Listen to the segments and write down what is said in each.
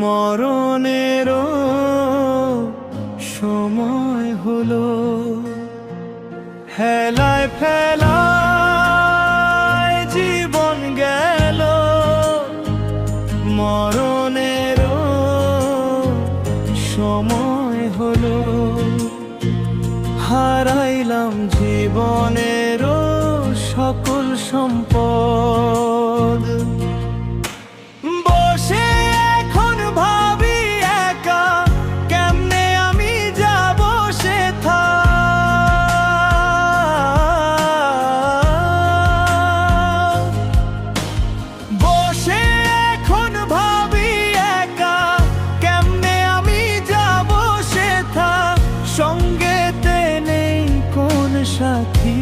মরণেরও সময় হলো। হেলায় ফেলায় জীবন গেল, মরণেরও সময় হলো। হারাইলাম জীবনেরও সকল সম্পদ। বসে এখন ভাবি একা, কেমনে আমি যাব সেথা। বসে এখন ভাবি একা, কেমনে আমি যাব সেথা। সঙ্গেতে নেই কোন সাথী,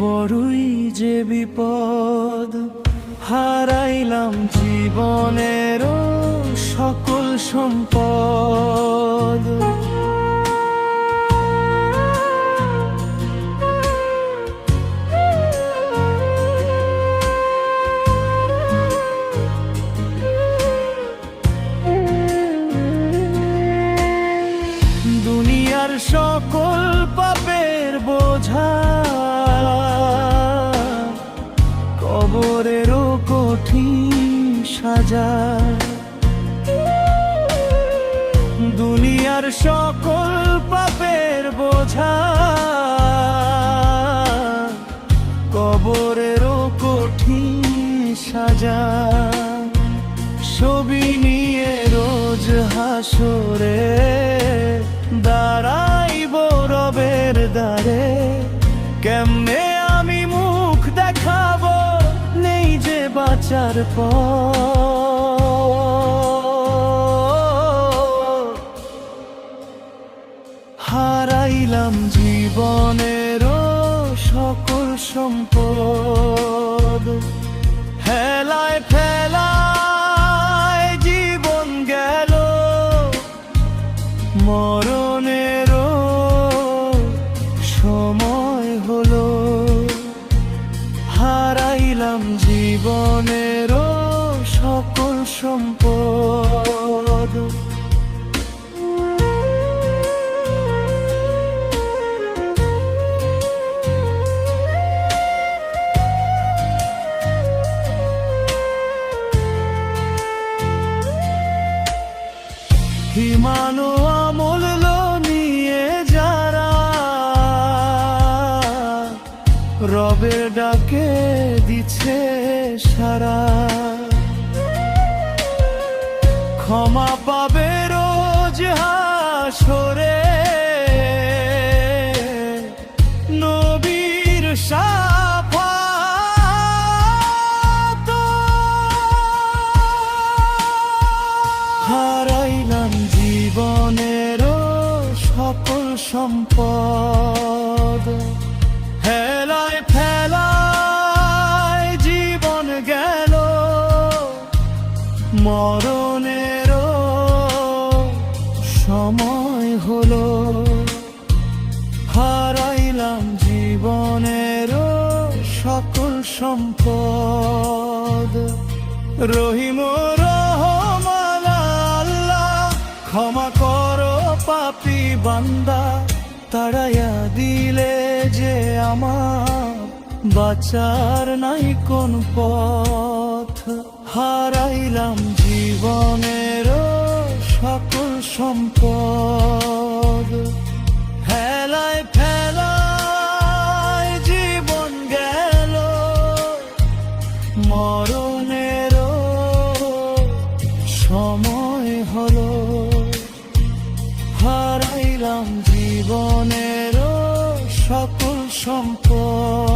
বড়ই যে বিপদ। হারাইলাম জীবনেরও সকল সম্পদ। দুনিয়ার সকল পাপের বোঝা, কবরেরও কঠিন সাজা। দুনিয়ার সকল পাপের বোঝা, কবরেরও কঠিন সাজা। ছবি নিয়ে রোজ হাসরে দাঁড়াইব রবের দ্বারে। কেমনে আমি মুখ দেখাবো, নেই যে বাঁচার পথ। হারাইলাম জীবনেরও সকল সম্পদ। হেলায় ফেলায় জীবন গেল, মরণেরও সময় হলো। হারাইলাম জীবনেরও সকল সম্পদ। ঈমান ও আমল নিয়ে যারা রবের ডাকে দিচ্ছে সারা, ক্ষমা পাবে রোজ হাসরে। নবীর শাফাত। হারাইলাম জীবনেরও সকল সম্পদ। হেলায় ফেলায় জীবন গেল, মরণেরও সময় হলো। হারাইলাম জীবনেরও সকল সম্পদ। রহিম রহমান আল্লাহ, ক্ষমা করো পাপী বান্দা। তাড়াইয়া দিলে যে আমার বাঁচার নাই কোন পথ। হারাইলাম জীবনেরও সকল সম্পদ। হেলায় ফেলায় জীবন গেল, মরণেরও সময় হলো। হারাইলাম জীবনেরও সকল সম্পদ।